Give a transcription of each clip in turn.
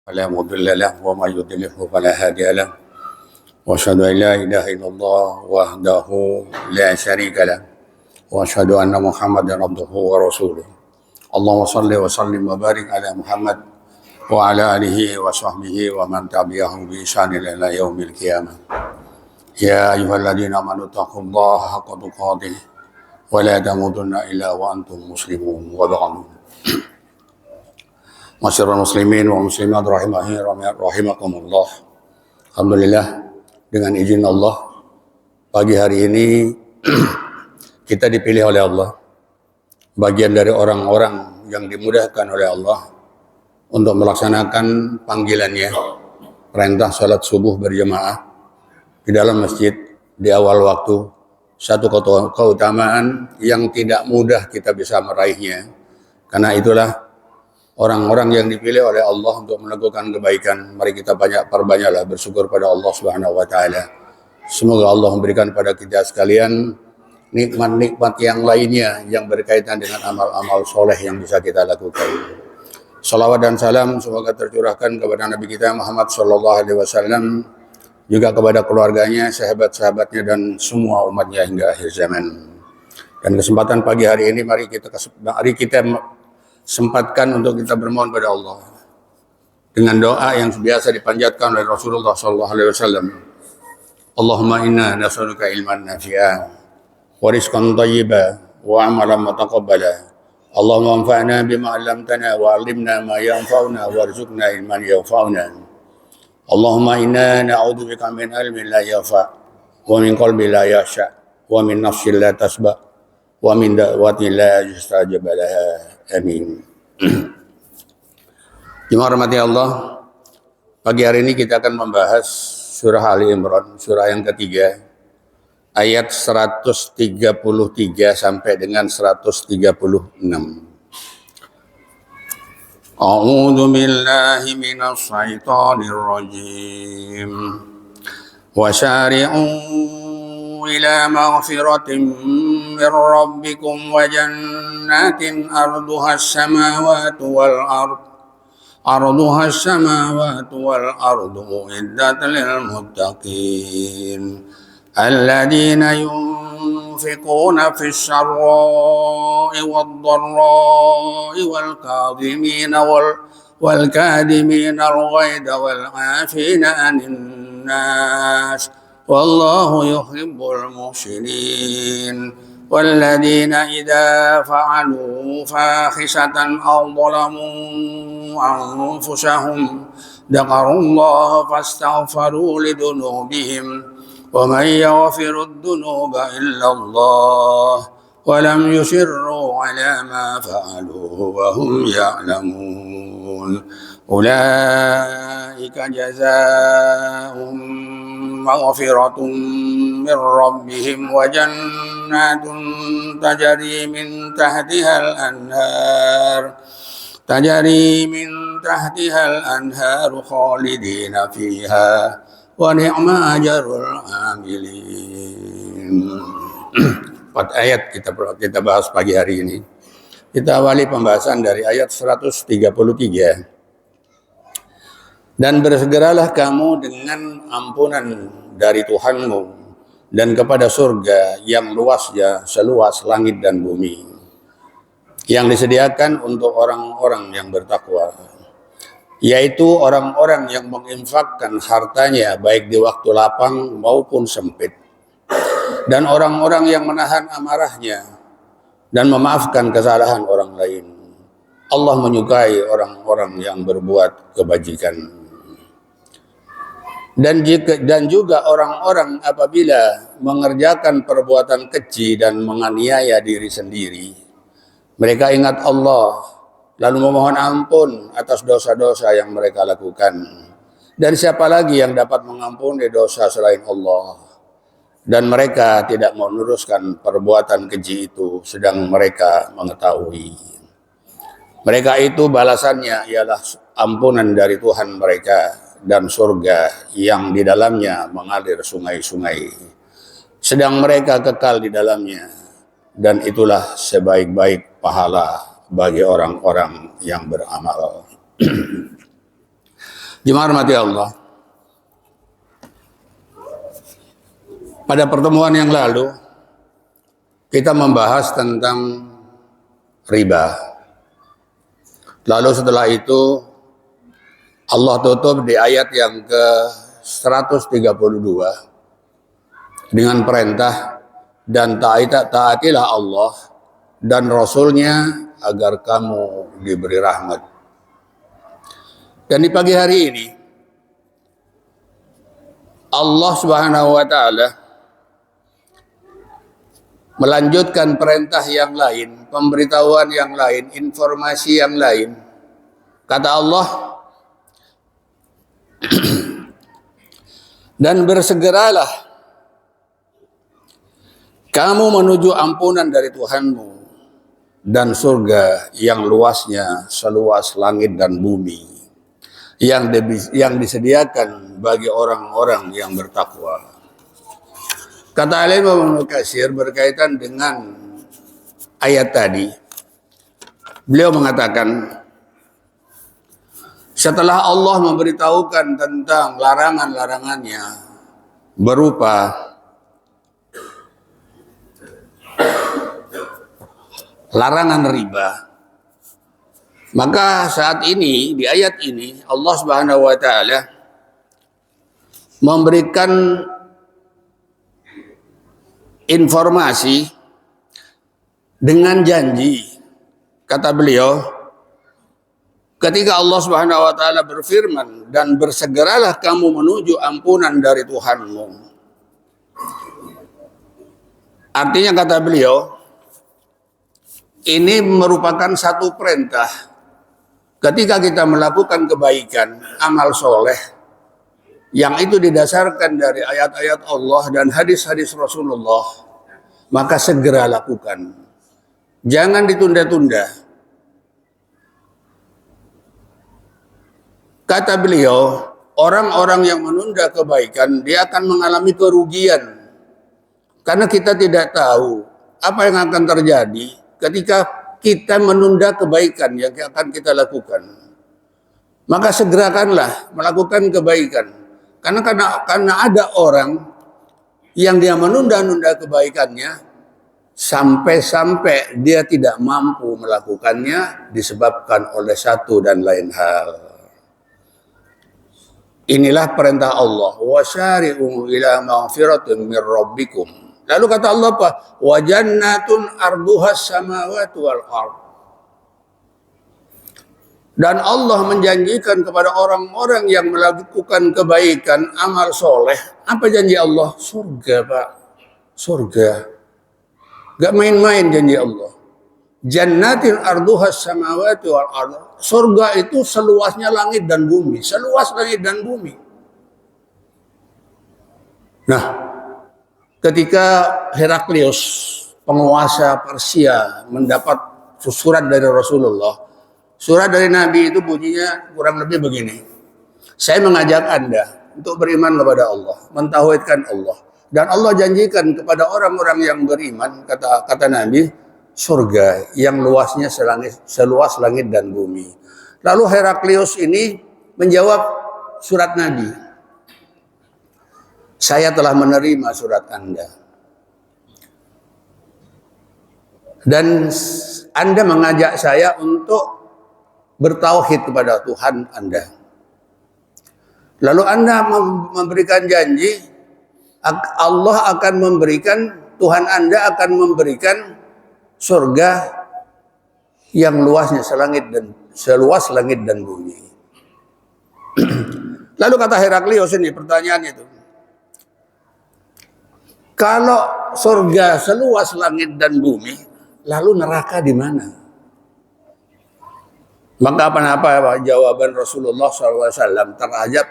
فلا مضل له وما يضلله فلا هادي له واشهد ان لا اله الا الله وحده لا شريك له واشهد ان محمدا عبده ورسوله اللهم صل وسلم وبارك على محمد وعلى اله وصحبه ومن تبعهم باحسان الى يوم القيامه يا ايها الذين امنوا اتقوا الله حق تقاته ولا تموتن الا وانتم مسلمون وبعد Masyarul muslimin wa muslimat rahimakumullah. Alhamdulillah, dengan izin Allah, pagi hari ini kita dipilih oleh Allah, bagian dari orang-orang yang dimudahkan oleh Allah untuk melaksanakan panggilannya, perintah salat subuh berjamaah di dalam masjid di awal waktu, satu keutamaan yang tidak mudah kita bisa meraihnya. Karena itulah orang-orang yang dipilih oleh Allah untuk melakukan kebaikan. Mari kita perbanyaklah bersyukur pada Allah Subhanahu wa taala. Semoga Allah memberikan pada kita sekalian nikmat-nikmat yang lainnya yang berkaitan dengan amal-amal soleh yang bisa kita lakukan. Salawat dan salam semoga tercurahkan kepada Nabi kita Muhammad sallallahu alaihi wasallam, juga kepada keluarganya, sahabat-sahabatnya dan semua umatnya hingga akhir zaman. Dan kesempatan pagi hari ini mari kita sempatkan untuk kita bermohon pada Allah dengan doa yang biasa dipanjatkan oleh Rasulullah SAW. Allahumma inna nas'aluka ilman nafi'a wa rizqan thayyiba wa amalan mutaqabbala. Allahumma anfa'na bima 'allamtana wa 'allimna ma yanfa'una warzuqna ilman yanfa'una. Allahumma inna na'udzubika min ilmin la yanfa' wa min qalbin la yakhsha wa min nafsin la tasba' wa min da'watin la yustajab laha. Amin. Jemaah rahmati Allah, pagi hari ini kita akan membahas surah Ali Imran, surah yang ketiga, ayat 133 sampai dengan 136. A'udzu billahi minasy syaithanir rajim. Wasyari'u ila maghfiratin min rabbikum wa jannatin arduha as-samawati wal ardu uiddat lil muttaqin alladhina yunfiquna fis sarra'i wad dharra'i wal kadhimina al-ghaidha wal 'afina 'anil nas wallahu yuhibbul muhsinin. والذين إذا فعلوا فاحشة أو ظلموا أنفسهم ذكروا الله فاستغفروا لذنوبهم ومن يغفر الذنوب إلا الله ولم يصروا على ما فعلوا وهم يعلمون أولئك جزاؤهم مغفرة من ربهم وجنات تجري من تحتها الأنهار خالدين فيها ونعم أجر العاملين. 4 ayat kita bahas pagi hari ini. Kita awali pembahasan dari ayat 133. Dan bersegeralah kamu dengan ampunan dari Tuhanmu dan kepada surga yang luasnya seluas langit dan bumi, yang disediakan untuk orang-orang yang bertakwa, yaitu orang-orang yang menginfakkan hartanya baik di waktu lapang maupun sempit, dan orang-orang yang menahan amarahnya dan memaafkan kesalahan orang lain. Allah menyukai orang-orang yang berbuat kebajikan. Dan juga orang-orang apabila mengerjakan perbuatan keji dan menganiaya diri sendiri, mereka ingat Allah lalu memohon ampun atas dosa-dosa yang mereka lakukan. Dan siapa lagi yang dapat mengampuni dosa selain Allah? Dan mereka tidak meneruskan perbuatan keji itu sedang mereka mengetahui. Mereka itu balasannya ialah ampunan dari Tuhan mereka dan surga yang di dalamnya mengalir sungai-sungai, sedang mereka kekal di dalamnya, dan itulah sebaik-baik pahala bagi orang-orang yang beramal. Jemaah rahmati Allah. Pada pertemuan yang lalu kita membahas tentang riba. Lalu setelah itu Allah tutup di ayat yang ke-132 dengan perintah, dan taatilah Allah dan Rasulnya agar kamu diberi rahmat. Dan di pagi hari ini Allah Subhanahu wa taala melanjutkan perintah yang lain, pemberitahuan yang lain, informasi yang lain. Kata Allah, dan bersegeralah kamu menuju ampunan dari Tuhanmu dan surga yang luasnya seluas langit dan bumi, yang disediakan bagi orang-orang yang bertakwa. Kata Imam Ibnu Katsir berkaitan dengan ayat tadi, beliau mengatakan, setelah Allah memberitahukan tentang larangan-larangannya berupa larangan riba, maka saat ini di ayat ini Allah Subhanahu wa taala memberikan informasi dengan janji. Kata beliau, ketika Allah Subhanahu wa taala berfirman, dan bersegeralah kamu menuju ampunan dari Tuhanmu. Artinya kata beliau, ini merupakan satu perintah. Ketika kita melakukan kebaikan, amal soleh, yang itu didasarkan dari ayat-ayat Allah dan hadis-hadis Rasulullah, maka segera lakukan. Jangan ditunda-tunda. Kata beliau, orang-orang yang menunda kebaikan, dia akan mengalami kerugian. Karena kita tidak tahu apa yang akan terjadi ketika kita menunda kebaikan yang akan kita lakukan. Maka segerakanlah melakukan kebaikan. Karena ada orang yang dia menunda-nunda kebaikannya sampai-sampai dia tidak mampu melakukannya disebabkan oleh satu dan lain hal. Inilah perintah Allah, wasyari'u ila maghfiratin min rabbikum. Lalu kata Allah apa? Wa jannatun arduhas samawati wal ardh. Dan Allah menjanjikan kepada orang-orang yang melakukan kebaikan, amal soleh. Apa janji Allah? Surga, Pak. Surga. Gak main-main janji Allah. Jannatin arduhas samawati wal ardh. Surga itu seluasnya langit dan bumi. Seluas langit dan bumi. Nah, ketika Heraklius, penguasa Persia, mendapat surat dari Rasulullah, surat dari Nabi itu bunyinya kurang lebih begini. Saya mengajak Anda untuk beriman kepada Allah, mentauhidkan Allah. Dan Allah janjikan kepada orang-orang yang beriman, kata Nabi, surga yang luasnya seluas langit dan bumi. Lalu Heraklius ini menjawab surat Nabi. Saya telah menerima surat Anda. Dan Anda mengajak saya untuk bertauhid kepada Tuhan Anda. Lalu Anda memberikan janji, Allah akan memberikan, Tuhan Anda akan memberikan surga yang luasnya seluas langit dan bumi. Lalu kata Heraklius ini, pertanyaannya itu, kalau surga seluas langit dan bumi, lalu neraka di mana? Maka apa jawaban Rasulullah SAW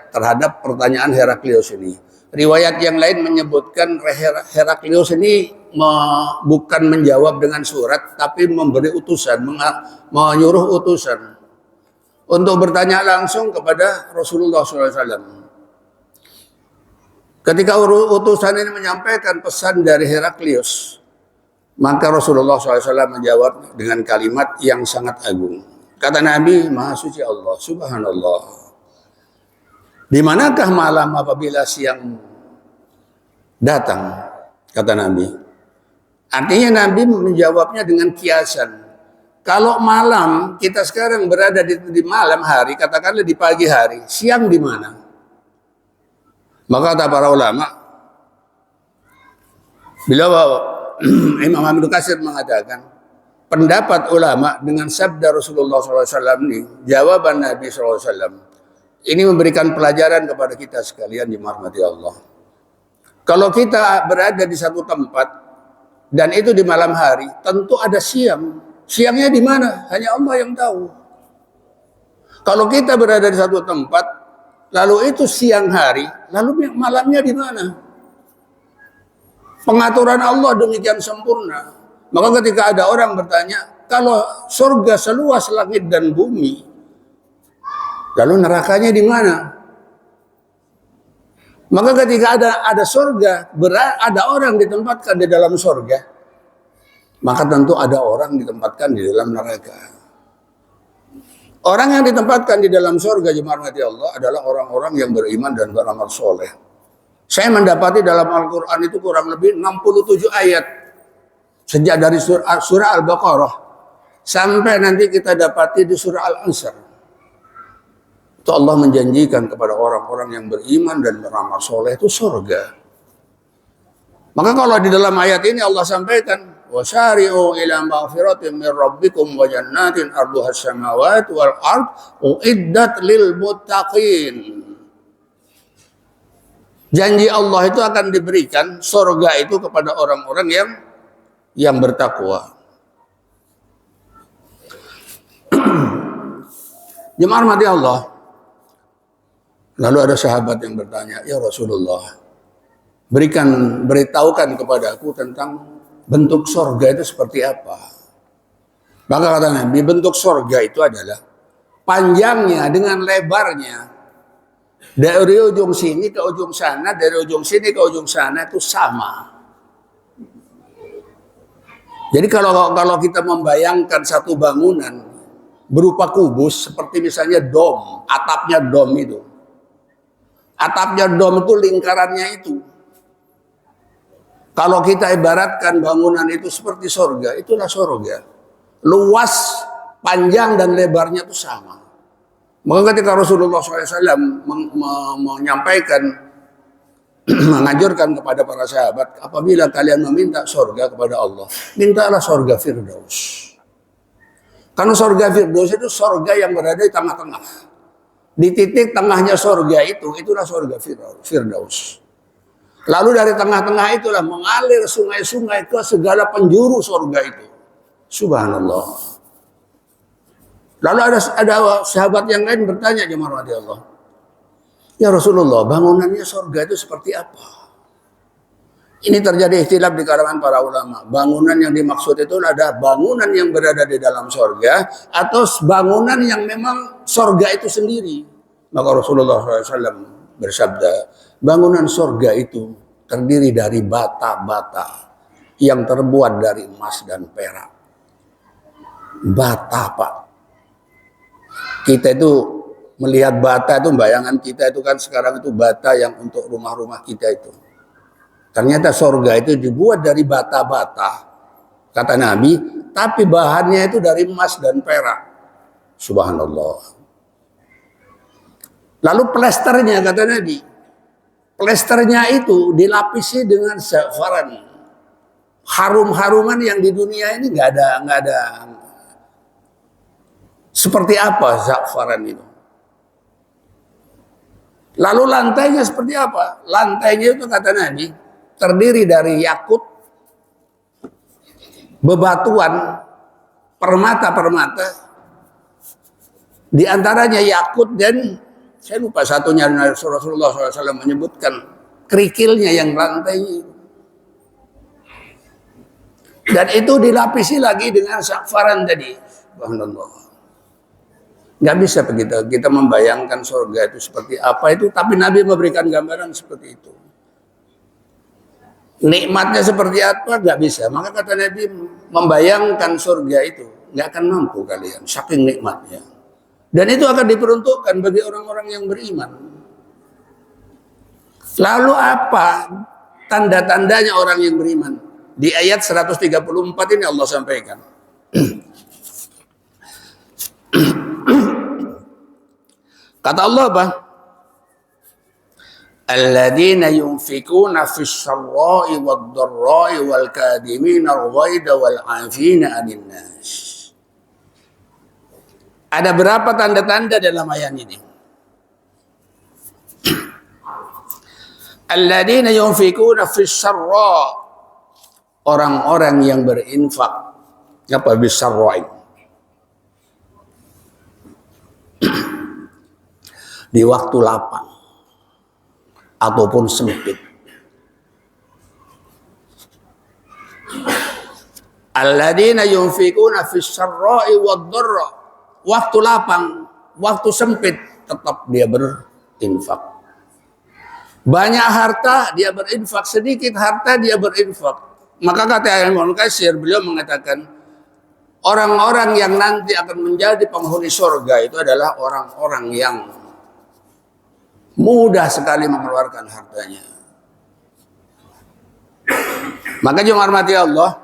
terhadap pertanyaan Heraklius ini? Riwayat yang lain menyebutkan Heraklius ini bukan menjawab dengan surat, tapi memberi utusan, menyuruh utusan untuk bertanya langsung kepada Rasulullah SAW. Ketika utusan ini menyampaikan pesan dari Heraklius, maka Rasulullah SAW menjawab dengan kalimat yang sangat agung. Kata Nabi, Maha Suci Allah, Subhanallah. Di manakah malam apabila siang datang? Kata Nabi. Artinya Nabi menjawabnya dengan kiasan. Kalau malam, kita sekarang berada di malam hari, katakanlah di pagi hari, siang di mana? Maka kata para ulama, bila Imam Hamid Katsir mengatakan, pendapat ulama dengan sabda Rasulullah SAW ini, jawaban Nabi SAW, ini memberikan pelajaran kepada kita sekalian dirahmati Allah. Kalau kita berada di satu tempat dan itu di malam hari, tentu ada siang. Siangnya di mana? Hanya Allah yang tahu. Kalau kita berada di satu tempat, lalu itu siang hari, lalu malamnya di mana? Pengaturan Allah demikian sempurna. Maka ketika ada orang bertanya, kalau surga seluas langit dan bumi, lalu nerakanya di mana? Maka ketika ada surga, ada orang ditempatkan di dalam surga, maka tentu ada orang ditempatkan di dalam neraka. Orang yang ditempatkan di dalam surga jemaah Allah adalah orang-orang yang beriman dan beramal soleh. Saya mendapati dalam Al-Quran itu kurang lebih 67 ayat. Sejak dari surah Al-Baqarah sampai nanti kita dapati di surah Al-Ansar. Itu Allah menjanjikan kepada orang-orang yang beriman dan beramal soleh itu surga. Maka kalau di dalam ayat ini Allah sampaikan, wasari'u ila maghfiratin min rabbikum wa jannatin arduha as-samawati wal ard uiddat lil muttaqin. Janji Allah itu akan diberikan surga itu kepada orang-orang yang bertakwa. Jemaah rahmati Allah. Lalu ada sahabat yang bertanya, "Ya Rasulullah, beritahukan kepada aku tentang bentuk surga itu seperti apa?" Maka kata Nabi, bentuk surga itu adalah panjangnya dengan lebarnya. Dari ujung sini ke ujung sana, dari ujung sini ke ujung sana itu sama. Jadi kalau kita membayangkan satu bangunan berupa kubus, seperti misalnya dom, atapnya dom itu. Atapnya dom itu lingkarannya itu. Kalau kita ibaratkan bangunan itu seperti surga, itulah surga. Luas, panjang, dan lebarnya itu sama. Maka ketika Rasulullah SAW menyampaikan, menganjurkan kepada para sahabat, apabila kalian meminta surga kepada Allah, mintalah surga Firdaus. Karena surga Firdaus itu surga yang berada di tengah-tengah. Di titik tengahnya surga itulah surga Firdaus. Lalu dari tengah-tengah itulah mengalir sungai-sungai ke segala penjuru surga itu. Subhanallah. Lalu ada sahabat yang lain bertanya, jemaah Allah, "Ya Rasulullah, bangunannya surga itu seperti apa?" Ini terjadi ikhtilaf di kalangan para ulama. Bangunan yang dimaksud itu adalah bangunan yang berada di dalam surga atau bangunan yang memang surga itu sendiri. Maka Rasulullah SAW bersabda, bangunan surga itu terdiri dari bata-bata yang terbuat dari emas dan perak. Bata, Pak. Kita itu melihat bata itu, bayangan kita itu kan sekarang itu bata yang untuk rumah-rumah kita itu. Ternyata surga itu dibuat dari bata-bata, kata Nabi, tapi bahannya itu dari emas dan perak. Subhanallah. Lalu plesternya, kata Nabi, plesternya itu dilapisi dengan zafaran. Harum-haruman yang di dunia ini nggak ada. Seperti apa zafaran itu? Lalu lantainya seperti apa? Lantainya itu kata Nabi terdiri dari yakut, bebatuan, permata-permata. Di antaranya yakut dan saya lupa satunya, Rasulullah SAW menyebutkan kerikilnya yang lantainya. Dan itu dilapisi lagi dengan zafaran tadi. Subhanallah. Nggak bisa kita membayangkan surga itu seperti apa itu, tapi Nabi memberikan gambaran seperti itu. Nikmatnya seperti apa nggak bisa. Maka kata Nabi, membayangkan surga itu nggak akan mampu kalian, saking nikmatnya. Dan itu akan diperuntukkan bagi orang-orang yang beriman. Lalu apa tanda-tandanya orang yang beriman? Di ayat 134 ini Allah sampaikan. Kata Allah apa? Alladzina yunfikuna fis sarra'i wad dharra'i wal kadhimina al-ghaidha wal 'afina 'anil nas. Ada berapa tanda-tanda dalam ayat ini? Alladzina yunfikuna fis sarra', orang-orang yang berinfak. Apa bis sarra'i? Di waktu lapang ataupun sempit. Alladzina yunfikuna fis sarra'i wad dharra, waktu lapang, waktu sempit tetap dia berinfak. Banyak harta dia berinfak, sedikit harta dia berinfak. Maka kata Ibnu Katsir, beliau mengatakan orang-orang yang nanti akan menjadi penghuni surga itu adalah orang-orang yang mudah sekali mengeluarkan hartanya. Maka jemaah hormati Allah,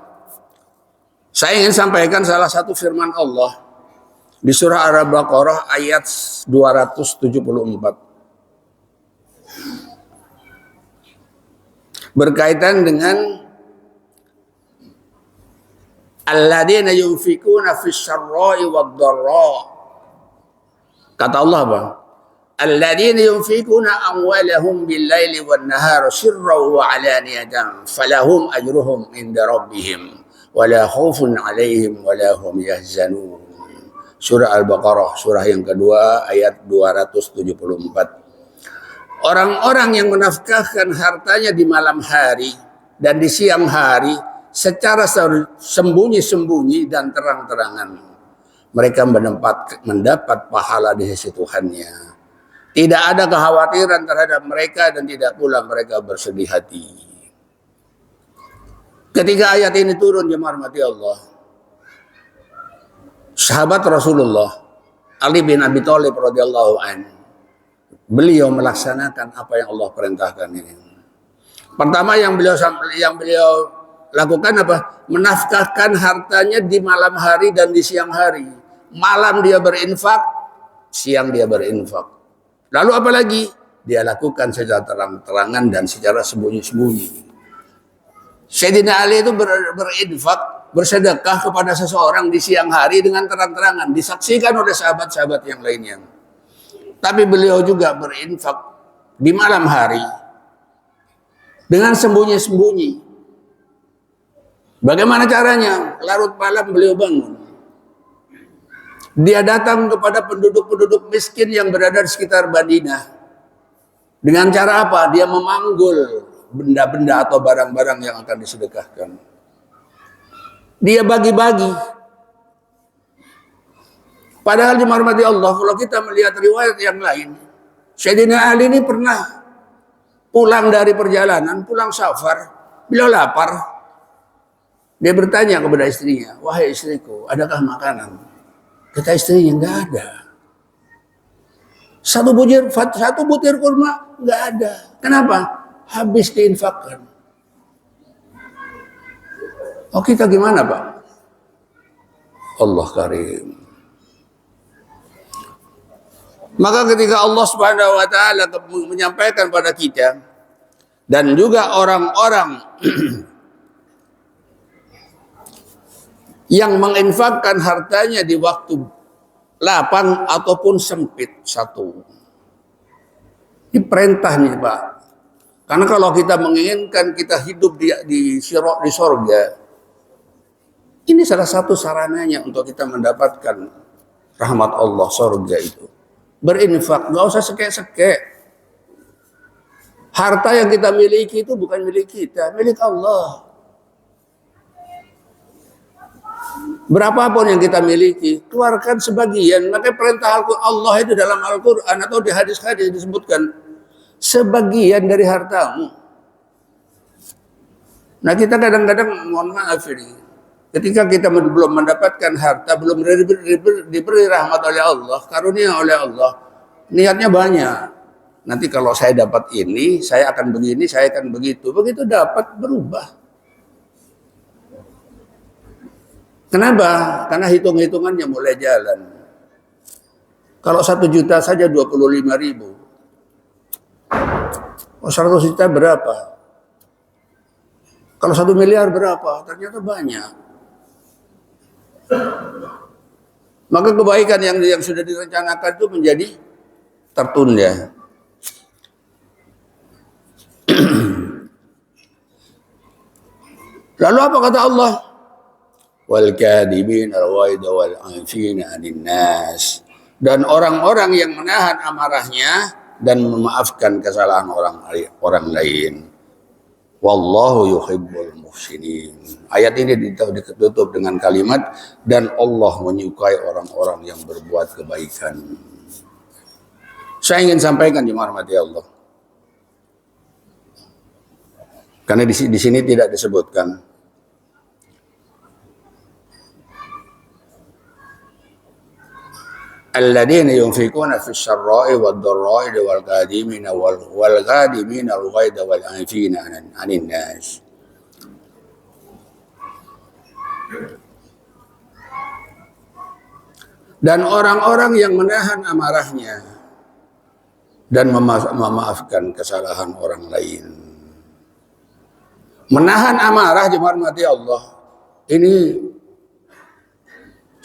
saya ingin sampaikan salah satu firman Allah di surah Al-Baqarah ayat 274. Berkaitan dengan alladzina yunfikuna fis sarra'i wad dharra. Kata Allah apa? Alladzina yunfikuna amwalahum bil-laili wan-nahari sirran wa 'alaniyatan falahum ajruhum 'inda rabbihim wa la khaufun 'alaihim wa la hum yahzanun. Surah Al-Baqarah, surah yang kedua ayat 274. Orang-orang yang menafkahkan hartanya di malam hari dan di siang hari secara sembunyi-sembunyi dan terang-terangan, mereka mendapat pahala di sisi Tuhannya. Tidak ada kekhawatiran terhadap mereka dan tidak pula mereka bersedih hati. Ketika ayat ini turun, jemaah rahmati Allah, sahabat Rasulullah Ali bin Abi Thalib radhiyallahu anhu, beliau melaksanakan apa yang Allah perintahkan ini. Pertama yang beliau lakukan apa? Menafkahkan hartanya di malam hari dan di siang hari. Malam dia berinfak, siang dia berinfak. Lalu apa lagi? Dia lakukan secara terang-terangan dan secara sembunyi-sembunyi. Sayyidina Ali itu berinfak, bersedekah kepada seseorang di siang hari dengan terang-terangan, disaksikan oleh sahabat-sahabat yang lainnya. Tapi beliau juga berinfak di malam hari dengan sembunyi-sembunyi. Bagaimana caranya? Larut malam beliau bangun. Dia datang kepada penduduk-penduduk miskin yang berada di sekitar Madinah. Dengan cara apa? Dia memanggul benda-benda atau barang-barang yang akan disedekahkan. Dia bagi-bagi. Padahal jemaah rahmati Allah, kalau kita melihat riwayat yang lain, Sayyidina Ali ini pernah pulang dari perjalanan, pulang safar, beliau lapar. Dia bertanya kepada istrinya, "Wahai istriku, adakah makanan?" Kata istrinya, "Enggak ada." Satu butir kurma, enggak ada. Kenapa? Habis diinfakkan. Oh, kita gimana, Pak? Allah karim. Maka ketika Allah Subhanahu wa taala menyampaikan pada kita dan juga orang-orang yang menginfakkan hartanya di waktu lapang ataupun sempit, satu. Ini perintah nih, Pak. Karena kalau kita menginginkan kita hidup di surga, ini salah satu sarananya untuk kita mendapatkan rahmat Allah, surga itu. Berinfak, nggak usah sekek-sekek. Harta yang kita miliki itu bukan milik kita, milik Allah. Berapapun yang kita miliki, keluarkan sebagian. Maka perintah Allah itu dalam Al-Quran atau di hadis-hadis disebutkan sebagian dari hartamu. Nah, kita kadang-kadang mohon maaf ini, ketika kita belum mendapatkan harta, belum diberi rahmat oleh Allah, karunia oleh Allah, niatnya banyak. nanti kalau saya dapat ini, saya akan begini, saya akan begitu. Begitu dapat, berubah. Kenapa? Karena hitung-hitungannya mulai jalan. Kalau 1 juta saja 25.000. Oh, 100 juta berapa? Kalau 1 miliar berapa? Ternyata banyak. Maka kebaikan yang sudah direncanakan itu menjadi tertunda. Lalu apa kata Allah? Wal kadhimin al-ghaidha wal 'afina 'anil nas. Dan orang-orang yang menahan amarahnya dan memaafkan kesalahan orang lain. Wallahu yuhibbul muhsinin. Ayat ini ditutup dengan kalimat dan Allah menyukai orang-orang yang berbuat kebaikan. Saya ingin sampaikan di rahmati Allah. Karena di sini tidak disebutkan. Alladzina yunfikuna fis syarra'i wad dharra'i wal kadhimina wal ghadimina al ghaidha wal 'afina 'anil nas. Dan orang-orang yang menahan amarahnya dan memaafkan kesalahan orang lain. Menahan amarah jemaat mati Allah ini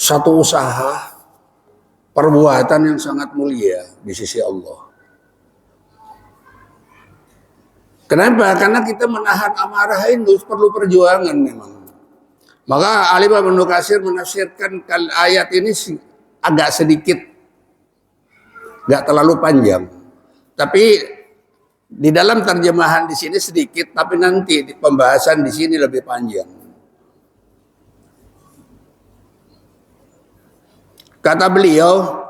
satu usaha, perbuatan yang sangat mulia di sisi Allah. Kenapa? Karena kita menahan amarah itu perlu perjuangan memang. Maka Al-Imam Ibnu Katsir menafsirkan ayat ini agak sedikit, gak terlalu panjang. Tapi di dalam terjemahan di sini sedikit, tapi nanti pembahasan di sini lebih panjang. Kata beliau,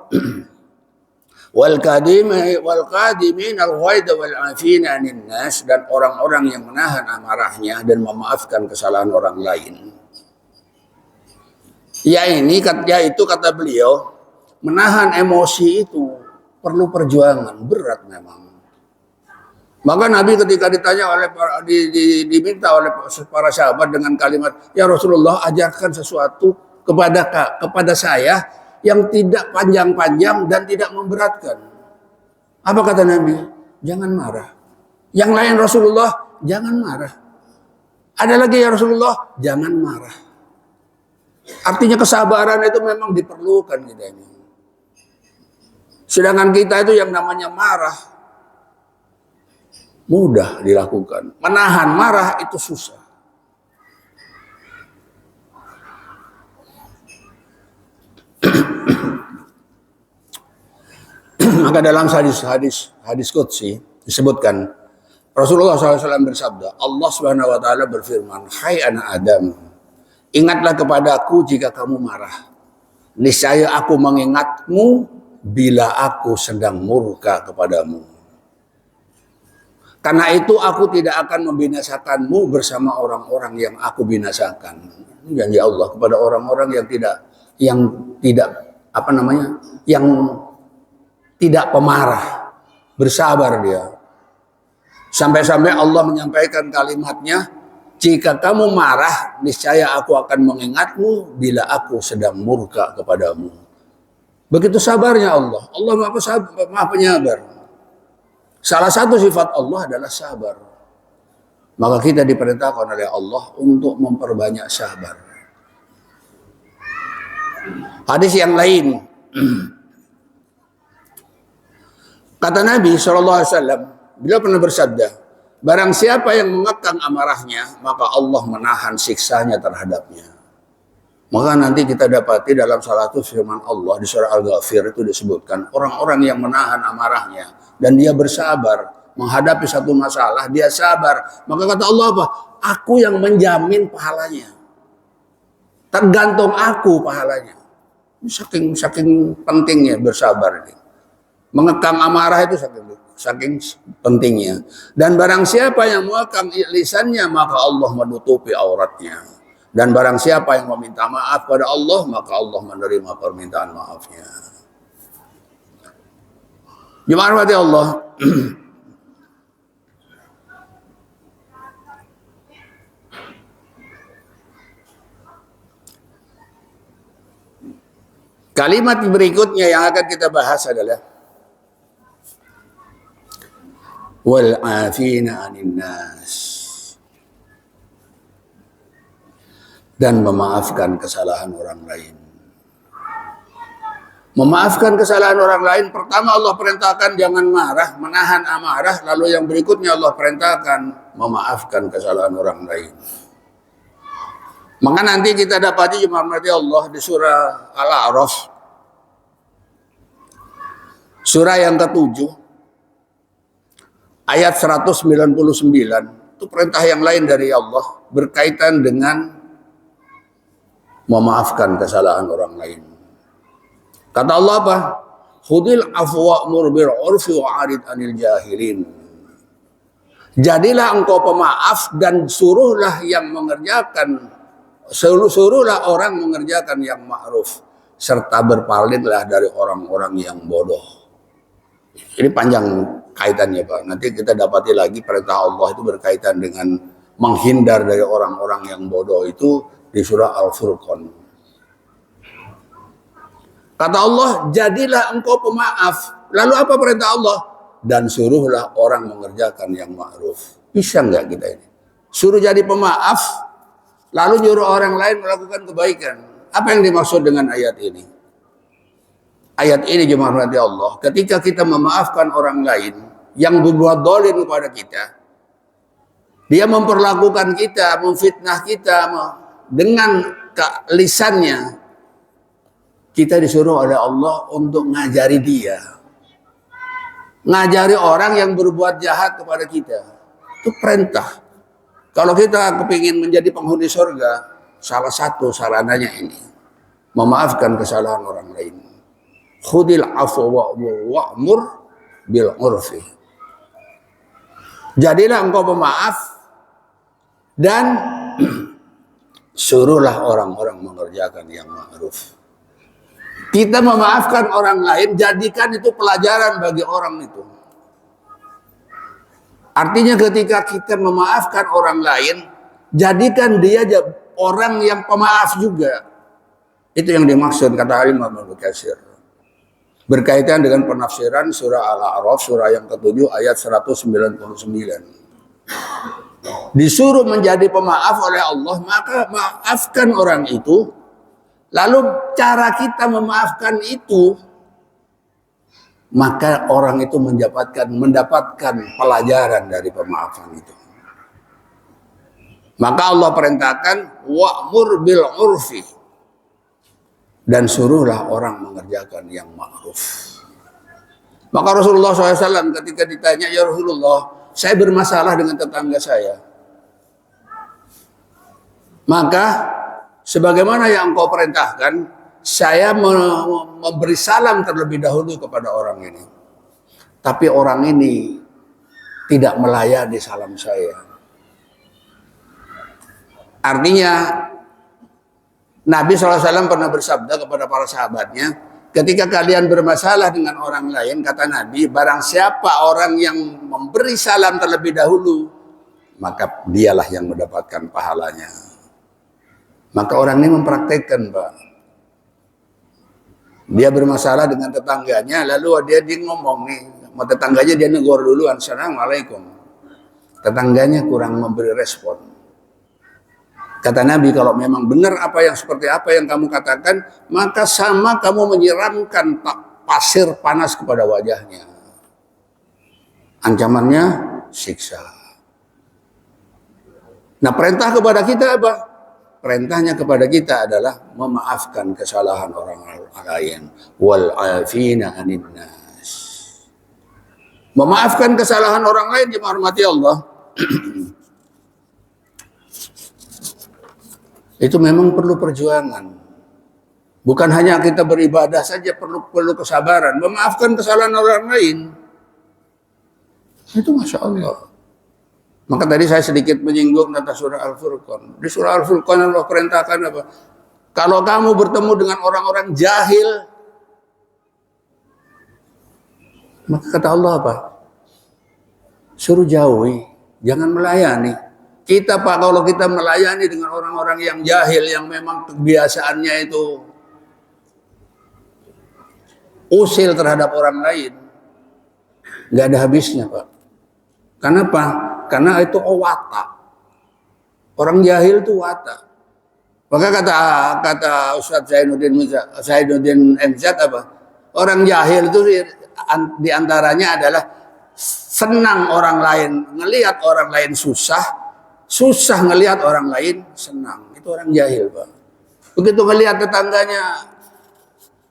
wal qadimin al-ghaidha wal 'afina 'anil nas, dan orang-orang yang menahan amarahnya dan memaafkan kesalahan orang lain. Yaitu kata beliau, menahan emosi itu perlu perjuangan, berat memang. Maka Nabi ketika ditanya diminta oleh para sahabat dengan kalimat, ya Rasulullah, ajarkan sesuatu kepada saya yang tidak panjang-panjang dan tidak memberatkan. Apa kata Nabi? Jangan marah. Yang lain Rasulullah, jangan marah. Ada lagi ya Rasulullah, jangan marah. Artinya kesabaran itu memang diperlukan kita ini. Sedangkan kita itu yang namanya marah mudah dilakukan. Menahan marah itu susah. Maka dalam hadis qudsi disebutkan Rasulullah SAW bersabda, Allah Subhanahu wa taala berfirman, "Hai anak Adam, ingatlah kepadaku jika kamu marah. Niscaya aku mengingatmu bila aku sedang murka kepadamu. Karena itu aku tidak akan membinasakanmu bersama orang-orang yang aku binasakan." Ini janji Allah kepada orang-orang yang tidak pemarah, bersabar dia. Sampai-sampai Allah menyampaikan kalimatnya, jika kamu marah, niscaya aku akan mengingatmu bila aku sedang murka kepadamu. Begitu sabarnya Allah. Allah Maha Penyabar. Salah satu sifat Allah adalah sabar. Maka kita diperintahkan oleh Allah untuk memperbanyak sabar. Hadis yang lain, kata Nabi SAW, beliau pernah bersabda, barang siapa yang mengekang amarahnya, maka Allah menahan siksanya terhadapnya. Maka nanti kita dapati dalam salah satu firman Allah di surah Al-Ghafir itu disebutkan, orang-orang yang menahan amarahnya dan dia bersabar menghadapi satu masalah, dia sabar. Maka kata Allah apa? Aku yang menjamin pahalanya. Tergantung aku pahalanya. Saking pentingnya bersabar ini. Mengekang amarah itu saking pentingnya. Dan barang siapa yang mengekang lisannya, maka Allah menutupi auratnya. Dan barang siapa yang meminta maaf pada Allah, maka Allah menerima permintaan maafnya. Jemaah rahmati Allah. Kalimat berikutnya yang akan kita bahas adalah wal afina 'anil nas, dan memaafkan kesalahan orang lain. Memaafkan kesalahan orang lain, pertama Allah perintahkan jangan marah, menahan amarah, lalu yang berikutnya Allah perintahkan memaafkan kesalahan orang lain. Maka nanti kita dapati jemaah Allah di surah Al-A'raf, surah yang ke-7, ayat 199, itu perintah yang lain dari Allah berkaitan dengan memaafkan kesalahan orang lain. Kata Allah apa? Khudil afwa wa'mur bil 'urfi wa'rid 'anil jahilin. Jadilah engkau pemaaf dan suruhlah orang mengerjakan yang ma'ruf, serta berpalinglah dari orang-orang yang bodoh. Ini panjang kaitannya Pak. Nanti kita dapati lagi perintah Allah itu berkaitan dengan menghindar dari orang-orang yang bodoh itu di surah Al-Furqan. Kata Allah, jadilah engkau pemaaf. Lalu apa perintah Allah? Dan suruhlah orang mengerjakan yang ma'ruf. Bisa nggak kita ini? Suruh jadi pemaaf, lalu nyuruh orang lain melakukan kebaikan. Apa yang dimaksud dengan ayat ini? Ayat ini jemaah rahmati Allah, ketika kita memaafkan orang lain yang berbuat zalim kepada kita, dia memperlakukan kita, memfitnah kita dengan lisannya, kita disuruh oleh Allah untuk ngajari dia. Ngajari orang yang berbuat jahat kepada kita. Itu perintah. Kalau kita kepingin menjadi penghuni surga, salah satu sarananya ini. Memaafkan kesalahan orang lain. Khudil afwa wa'mur bil 'urfi. Jadilah engkau pemaaf dan suruhlah orang-orang mengerjakan yang ma'ruf. Kita memaafkan orang lain, jadikan itu pelajaran bagi orang itu. Artinya ketika kita memaafkan orang lain, jadikan dia orang yang pemaaf juga. Itu yang dimaksud kata Imam Ibnu Katsir. Berkaitan dengan penafsiran surah Al-A'raf, surah yang ke-7 ayat 199. Disuruh menjadi pemaaf oleh Allah, maka maafkan orang itu. Lalu cara kita memaafkan itu, maka orang itu mendapatkan pelajaran dari pemaafan itu. Maka Allah perintahkan wa'mur bil 'urfi, dan suruhlah orang mengerjakan yang ma'ruf. Maka Rasulullah SAW ketika ditanya, ya Rasulullah, saya bermasalah dengan tetangga saya. Maka sebagaimana yang engkau perintahkan, saya memberi salam terlebih dahulu kepada orang ini. Tapi orang ini tidak melayani salam saya. Artinya, Nabi SAW pernah bersabda kepada para sahabatnya, ketika kalian bermasalah dengan orang lain, kata Nabi, barang siapa orang yang memberi salam terlebih dahulu, maka dialah yang mendapatkan pahalanya. Maka orang ini mempraktekkan, Pak. Dia bermasalah dengan tetangganya, lalu dia ngomong nih, sama tetangganya dia negor duluan, Assalamualaikum. Tetangganya kurang memberi respon. Kata Nabi, kalau memang benar seperti apa yang kamu katakan, maka sama kamu menyiramkan pasir panas kepada wajahnya. Ancamannya siksa. Nah, perintah kepada kita apa? Perintahnya kepada kita adalah memaafkan kesalahan orang lain. Wal afina 'anil nas. Memaafkan kesalahan orang lain, jemaah rahmati Allah. Itu memang perlu perjuangan. Bukan hanya kita beribadah saja, perlu kesabaran. Memaafkan kesalahan orang lain. Itu Masya Allah. Maka tadi saya sedikit menyinggung tentang surah Al-Furqan. Di surah Al-Furqan Allah perintahkan apa? Kalau kamu bertemu dengan orang-orang jahil, Maka kata Allah apa? Suruh jauhi, jangan melayani. Kita Pak, kalau kita melayani dengan orang-orang yang jahil, yang memang kebiasaannya itu usil terhadap orang lain, nggak ada habisnya Pak. Kenapa? Karena itu watak. Orang jahil itu watak. Maka kata Ustaz Zainuddin MZ apa? Orang jahil itu diantaranya adalah senang orang lain ngelihat orang lain susah, susah ngelihat orang lain senang. Itu orang jahil Pak. Begitu ngelihat tetangganya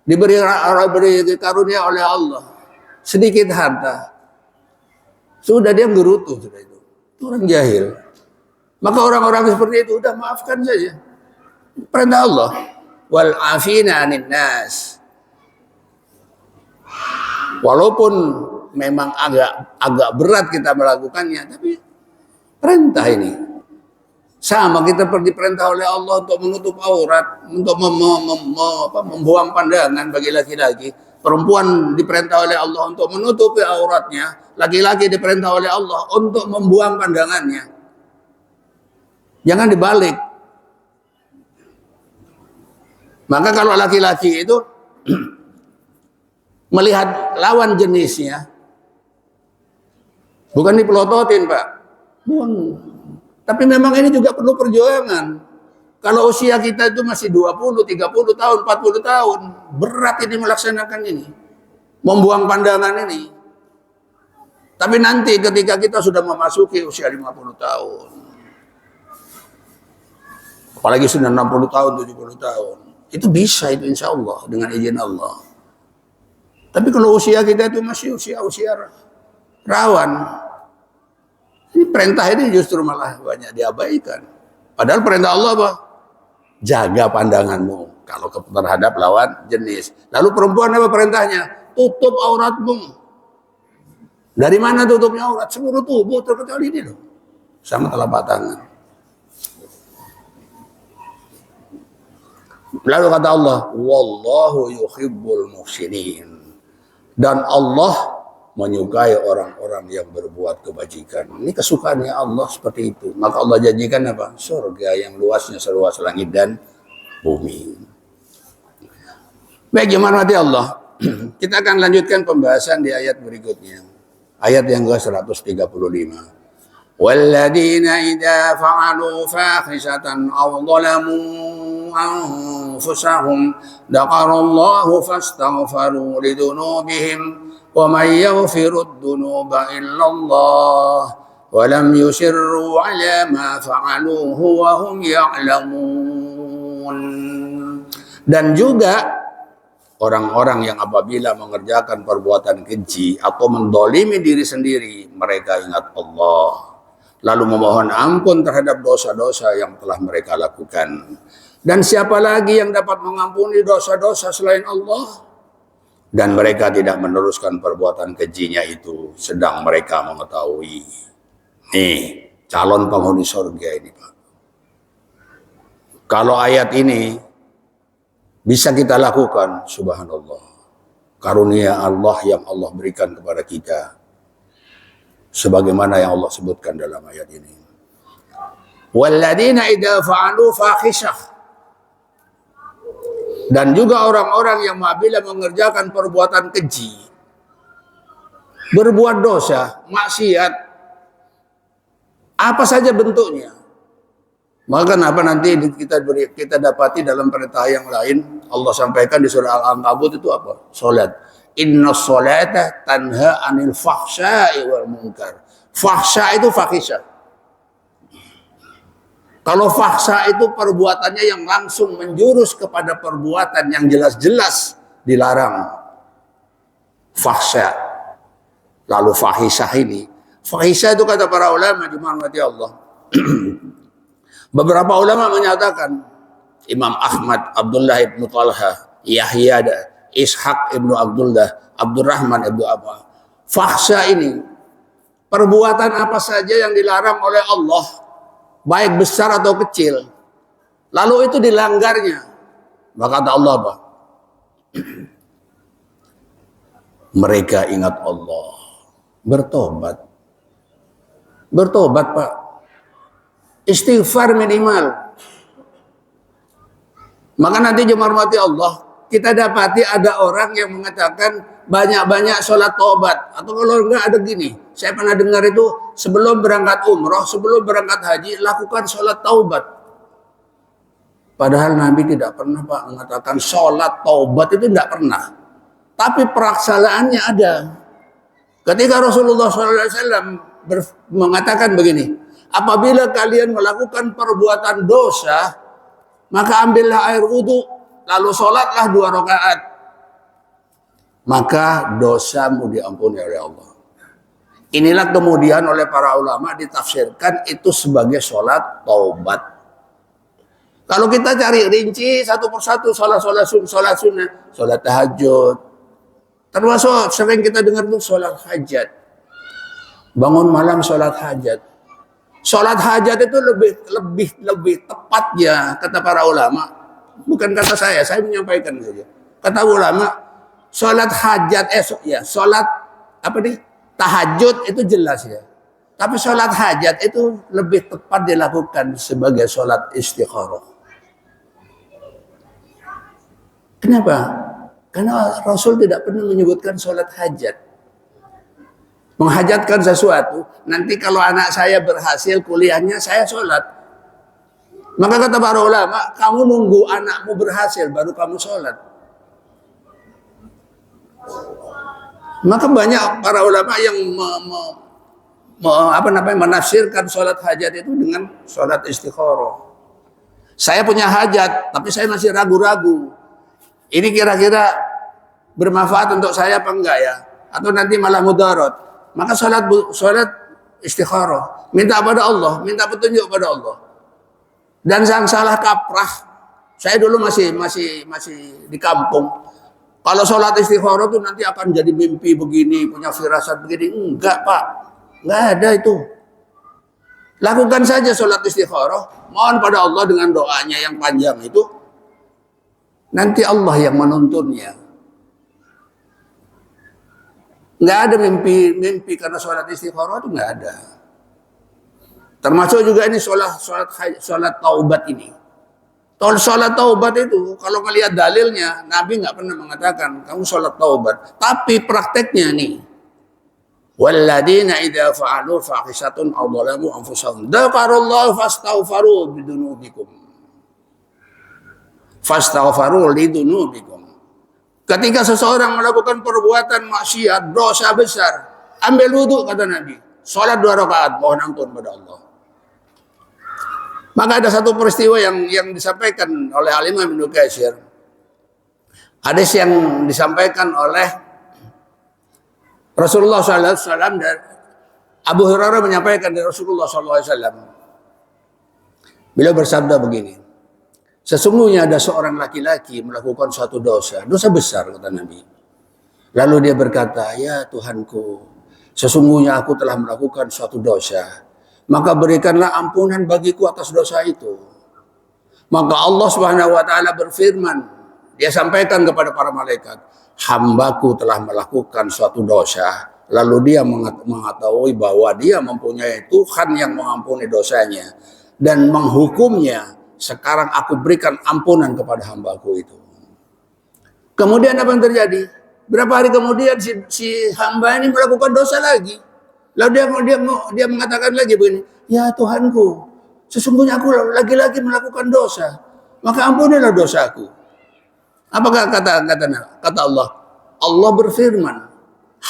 diberi karunia oleh Allah sedikit harta, sudah dia gerutu sudah itu. Itu orang jahil. Maka orang-orang seperti itu udah maafkan saja. Perintah Allah, wal afina 'anil nas. Walaupun memang agak berat kita melakukannya, tapi perintah ini sama, kita diperintah oleh Allah untuk menutup aurat, untuk membuang pandangan bagi laki-laki. Perempuan diperintah oleh Allah untuk menutupi auratnya, laki-laki diperintah oleh Allah untuk membuang pandangannya. Jangan dibalik. Maka kalau laki-laki itu melihat lawan jenisnya, bukan dipelototin Pak, buang. Tapi memang ini juga perlu perjuangan. Kalau usia kita itu masih 20, 30 tahun, 40 tahun, berat ini melaksanakan ini, membuang pandangan ini. Tapi nanti ketika kita sudah memasuki usia 50 tahun, apalagi sudah 60 tahun, 70 tahun, itu bisa itu insya Allah dengan izin Allah. Tapi kalau usia kita itu masih usia rawan, ini perintah ini justru malah banyak diabaikan. Padahal perintah Allah apa? Jaga pandanganmu kalau terhadap lawan jenis. Lalu perempuan apa perintahnya? Tutup auratmu. Dari mana tutupnya aurat? Seluruh tubuh terkecuali ini loh. Sama telapak tangan. Lalu kata Allah, wallahu yuhibbul muhsinin. Dan Allah menyukai orang-orang yang berbuat kebajikan. Ini kesukaannya Allah seperti itu. Maka Allah janjikan apa? Surga yang luasnya seluas langit dan bumi. Baik, jemaah hati Allah. Kita akan lanjutkan pembahasan di ayat berikutnya. Ayat yang ke-135. وَالَّذِينَ إِذَا فَعَلُوا فَاحِشَةً أَوْ ظَلَمُوا أَنفُسَهُمْ ذَكَرُوا اللَّهَ فَاسْتَغْفَرُوا لِذُنُوبِهِمْ وَمَنْ يَغْفِرُ الذُّنُوبَ إِلَّا اللَّهُ وَلَمْ يُصِرُّوا عَلَى مَا فَعَلُوا وَهُمْ يَعْلَمُونَ. Dan juga orang-orang yang apabila mengerjakan perbuatan keji atau mendolimi diri sendiri, mereka ingat Allah, lalu memohon ampun terhadap dosa-dosa yang telah mereka lakukan. Dan siapa lagi yang dapat mengampuni dosa-dosa selain Allah? Dan mereka tidak meneruskan perbuatan kejinya itu, sedang mereka mengetahui. Nih, calon penghuni surga ini Pak. Kalau ayat ini bisa kita lakukan, subhanallah, karunia Allah yang Allah berikan kepada kita, sebagaimana yang Allah sebutkan dalam ayat ini. Walladzina idza fa'alu fahisyah. Dan juga orang-orang yang apabila mengerjakan perbuatan keji, berbuat dosa, maksiat, apa saja bentuknya. Maka kenapa nanti kita dapati dalam perintah yang lain, Allah sampaikan di surah Al-Ankabut itu apa? Salat. Inna sholata tanha anil fahsya'i wal munkar. Fahsya itu fahisyah. Kalau fahsya itu perbuatannya yang langsung menjurus kepada perbuatan yang jelas-jelas dilarang. Fahsya. Lalu fahisyah ini. Fahisyah itu kata para ulama dimahami Allah. Beberapa ulama menyatakan, Imam Ahmad, Abdullah ibnu Talha, Yahya, Ishaq ibnu Abdullah, Abdurrahman ibnu Abba. Fahsya ini perbuatan apa saja yang dilarang oleh Allah, baik besar atau kecil, lalu itu dilanggarnya. Maka kata Allah apa? mereka ingat Allah. Bertobat. Bertobat, Pak. Istighfar minimal. Maka nanti jemaah rahmati Allah, kita dapati ada orang yang mengatakan banyak-banyak sholat taubat. Atau kalau enggak ada gini, saya pernah dengar itu sebelum berangkat umroh, sebelum berangkat haji, lakukan sholat taubat. Padahal Nabi tidak pernah, Pak, mengatakan sholat taubat itu tidak pernah. Tapi pelaksanaannya ada. Ketika Rasulullah SAW mengatakan begini, apabila kalian melakukan perbuatan dosa, maka ambillah air wudhu, lalu sholatlah 2 rakaat. Maka dosamu diampuni oleh Allah. Inilah kemudian oleh para ulama ditafsirkan itu sebagai sholat taubat. Kalau kita cari rinci satu persatu sholat sunnah, sholat tahajud, termasuk sering kita dengar itu sholat hajat. Bangun malam sholat hajat. Sholat hajat itu lebih tepatnya kata para ulama. Bukan kata saya menyampaikan saja. Kata ulama, sholat hajat, sholat apa nih? Tahajud itu jelas ya. Tapi sholat hajat itu lebih tepat dilakukan sebagai sholat istikharah. Kenapa? Karena Rasul tidak pernah menyebutkan sholat hajat. Menghajatkan sesuatu, nanti kalau anak saya berhasil kuliahnya, saya sholat. Maka kata para ulama, kamu nunggu anakmu berhasil, baru kamu sholat. Maka banyak para ulama yang menafsirkan sholat hajat itu dengan sholat istikharah. Saya punya hajat, tapi saya masih ragu-ragu. Ini kira-kira bermanfaat untuk saya apa enggak ya? Atau nanti malah mudarat. Maka sholat istikharah. Minta pada Allah, minta petunjuk pada Allah. Dan yang salah kaprah, saya dulu masih di kampung. Kalau sholat istikharah itu nanti akan jadi mimpi begini, punya firasat begini. Enggak, Pak. Enggak ada itu. Lakukan saja sholat istikharah. Mohon pada Allah dengan doanya yang panjang itu. Nanti Allah yang menuntunnya. Nggak ada mimpi karena sholat istikharah itu nggak ada. Termasuk juga ini sholat taubat ini. Sholat taubat itu kalau melihat dalilnya, Nabi nggak pernah mengatakan kamu sholat taubat. Tapi prakteknya nih, walladzina idza fa'alu fahishatun aw dhalamu anfusahum dzakarullaha fastaghfaru bidunubikum. Fastaghfaru lidunubikum. Ketika seseorang melakukan perbuatan maksiat, dosa besar, ambil wudhu kata Nabi, sholat 2 rakaat, mohon ampun pada Allah. Maka ada satu peristiwa yang disampaikan oleh Al-Imam Ibnu Katsir. Hadis yang disampaikan oleh Rasulullah SAW dan Abu Hurairah menyampaikan dari Rasulullah SAW. Beliau bersabda begini, sesungguhnya ada seorang laki-laki melakukan suatu dosa besar kata Nabi. Lalu dia berkata, ya Tuhanku, sesungguhnya aku telah melakukan suatu dosa. Maka berikanlah ampunan bagiku atas dosa itu. Maka Allah Subhanahu wa taala berfirman, dia sampaikan kepada para malaikat, hambaku telah melakukan suatu dosa. Lalu dia mengetahui bahwa dia mempunyai Tuhan yang mengampuni dosanya dan menghukumnya. Sekarang aku berikan ampunan kepada hambaku itu. Kemudian apa yang terjadi? Berapa hari kemudian si hamba ini melakukan dosa lagi. Lalu dia mengatakan lagi begini, ya Tuhanku, sesungguhnya aku lagi-lagi melakukan dosa, maka ampunilah dosaku. Apakah kata Allah? Allah berfirman,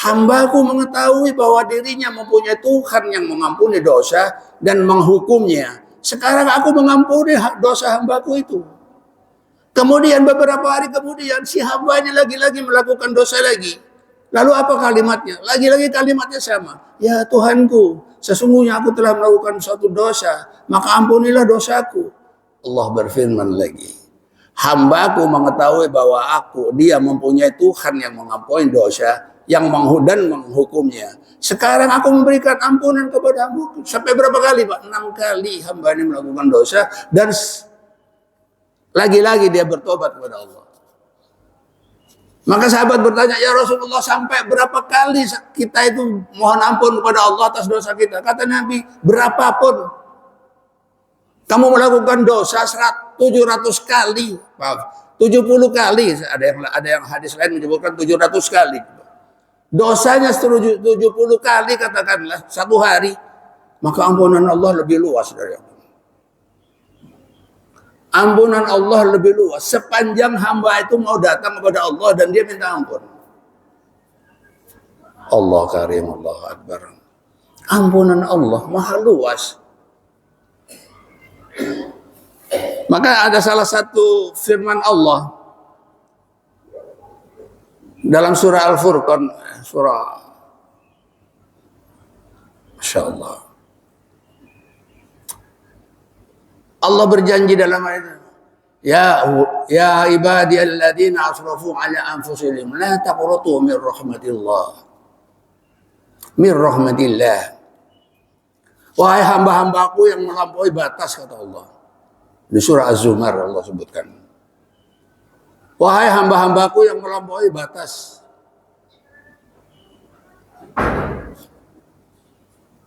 hambaku mengetahui bahwa dirinya mempunyai Tuhan yang mengampuni dosa dan menghukumnya. Sekarang aku mengampuni dosa hambaku itu. Kemudian beberapa hari kemudian si hambanya lagi-lagi melakukan dosa lagi. Lalu apa kalimatnya? Lagi-lagi kalimatnya sama. Ya Tuhanku, sesungguhnya aku telah melakukan suatu dosa, maka ampunilah dosaku. Allah berfirman lagi, hambaku mengetahui bahwa dia mempunyai Tuhan yang mengampuni dosa, yang menghukumnya. Sekarang aku memberikan ampunan kepada hambaku. Sampai berapa kali, Pak? 6 kali hamba ini melakukan dosa dan lagi-lagi dia bertobat kepada Allah. Maka sahabat bertanya, ya Rasulullah, sampai berapa kali kita itu mohon ampun kepada Allah atas dosa kita? Kata Nabi, berapapun kamu melakukan dosa 700 kali, maaf, 70 kali, ada yang hadis lain menyebutkan 700 kali. Dosanya 70 kali katakanlah satu hari, maka ampunan Allah lebih luas dari itu. Ampunan Allah lebih luas sepanjang hamba itu mau datang kepada Allah dan dia minta ampun. Allah karim, Allah akbar. Ampunan Allah maha luas. Maka ada salah satu firman Allah dalam surah Al-Furqan, surah, Masya Allah. Allah berjanji dalam ayat, ya ibadiyalladzina asrafu ala anfusihim la taqnatu min rahmatillah. Min rahmatillah. Wahai hamba-hambaku yang melampaui batas, kata Allah. Di surah Az-Zumar Allah sebutkan. Wahai hamba-hambaku yang melampaui batas,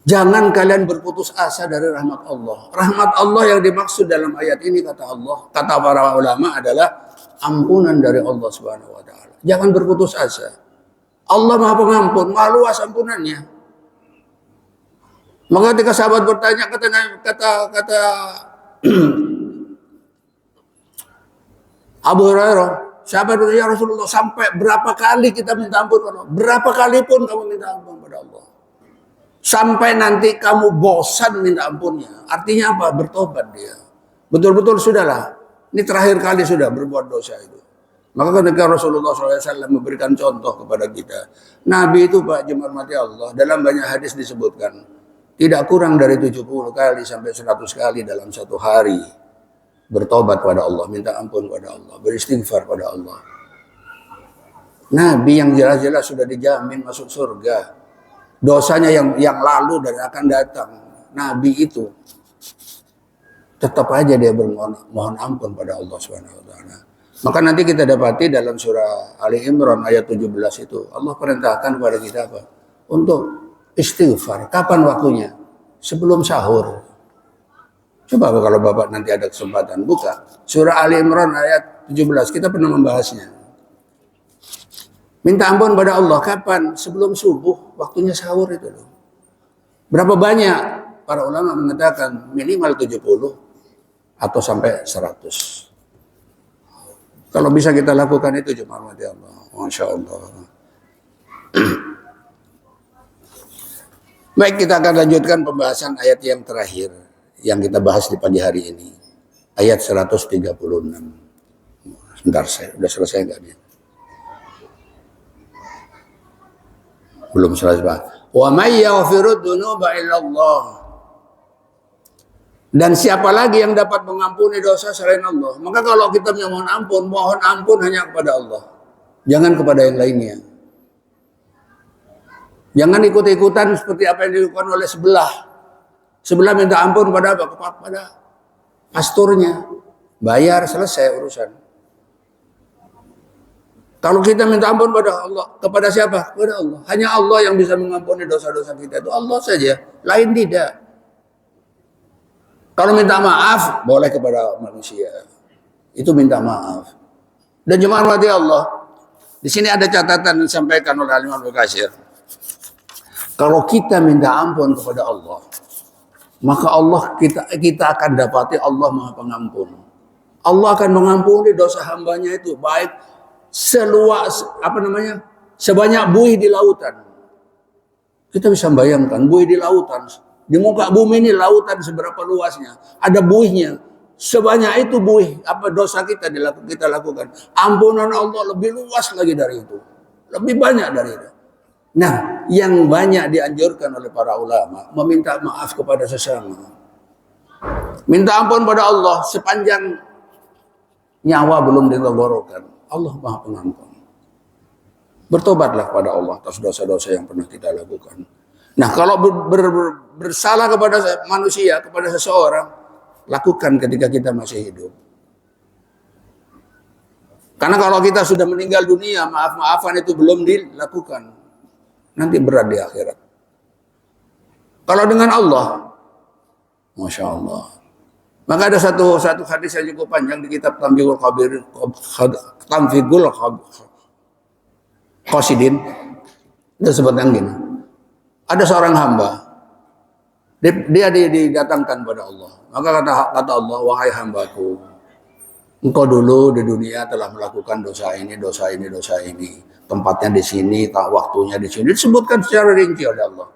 jangan kalian berputus asa dari rahmat Allah. Rahmat Allah yang dimaksud dalam ayat ini, kata Allah, kata para ulama, adalah ampunan dari Allah Subhanahu wa taala. Jangan berputus asa. Allah Maha Pengampun, Maha luas ampunannya. Maka ketika sahabat bertanya, kata Abu Hurairah, sahabat bertanya, ya Rasulullah, sampai berapa kali kita minta ampun kepada Allah? Berapa kali pun kamu minta ampun kepada Allah? Sampai nanti kamu bosan minta ampunnya. Artinya apa? Bertobat dia. Betul-betul sudahlah. Ini terakhir kali sudah berbuat dosa itu. Maka ketika Rasulullah SAW memberikan contoh kepada kita, Nabi itu, Pak, jemaat mati Allah, dalam banyak hadis disebutkan, tidak kurang dari 70 kali sampai 100 kali dalam satu hari bertobat pada Allah, minta ampun pada Allah, beristighfar pada Allah. Nabi yang jelas-jelas sudah dijamin masuk surga, dosanya yang lalu dan akan datang, Nabi itu tetap aja dia bermohon ampun pada Allah Subhanahu wa taala. Maka nanti kita dapati dalam surah Ali Imran ayat 17 itu Allah perintahkan kepada kita apa? Untuk istighfar. Kapan waktunya? Sebelum sahur. Coba kalau Bapak nanti ada kesempatan buka surah Ali Imran ayat 17, kita pernah membahasnya. Minta ampun pada Allah kapan? Sebelum subuh, waktunya sahur itu loh. Berapa banyak? Para ulama mengatakan minimal 70 atau sampai 100. Kalau bisa kita lakukan itu, jemaah mati Allah. Masya Allah. Baik, kita akan lanjutkan pembahasan ayat yang terakhir yang kita bahas di pagi hari ini. Ayat 136. Sebentar, sudah selesai nggak dia? Belum selesai, Pak. Wa may yaghfiru dzunuba illallah. Dan siapa lagi yang dapat mengampuni dosa selain Allah? Maka kalau kita mohon ampun hanya kepada Allah. Jangan kepada yang lainnya. Jangan ikut-ikutan seperti apa yang dilakukan oleh sebelah. Sebelah minta ampun pada apa? Kepada pastornya. Bayar, selesai urusan. Kalau kita minta ampun pada Allah, kepada siapa? Kepada Allah. Hanya Allah yang bisa mengampuni dosa-dosa kita. Itu Allah saja, lain tidak. Kalau minta maaf, boleh kepada manusia. Itu minta maaf. Dan jemaah mati Allah, di sini ada catatan yang disampaikan oleh Imam Al-Qasir. Kalau kita minta ampun kepada Allah, maka Allah kita akan dapati Allah Maha Pengampun. Allah akan mengampuni dosa hambanya itu, baik seluas sebanyak buih di lautan. Kita bisa bayangkan buih di lautan. Di muka bumi ini lautan seberapa luasnya. Ada buihnya. Sebanyak itu buih. Apa dosa kita lakukan. Ampunan Allah lebih luas lagi dari itu. Lebih banyak dari itu. Nah, yang banyak dianjurkan oleh para ulama. Meminta maaf kepada sesama. Minta ampun pada Allah sepanjang nyawa belum ditenggorokan. Allah Maha Pengampun. Bertobatlah kepada Allah atas dosa-dosa yang pernah kita lakukan. Nah, kalau bersalah kepada manusia, kepada seseorang, lakukan ketika kita masih hidup. Karena kalau kita sudah meninggal dunia, maaf-maafan itu belum dilakukan, nanti berat di akhirat. Kalau dengan Allah, Masya Allah. Maka ada satu hadis yang cukup panjang di kitab Tanbihul Qasidin. Itu sebutkan gini. Ada seorang hamba, dia didatangkan pada Allah. Maka kata Allah, wahai hambaku, engkau dulu di dunia telah melakukan dosa ini, dosa ini, dosa ini. Tempatnya di sini, waktunya di sini. Disebutkan secara rinci oleh Allah.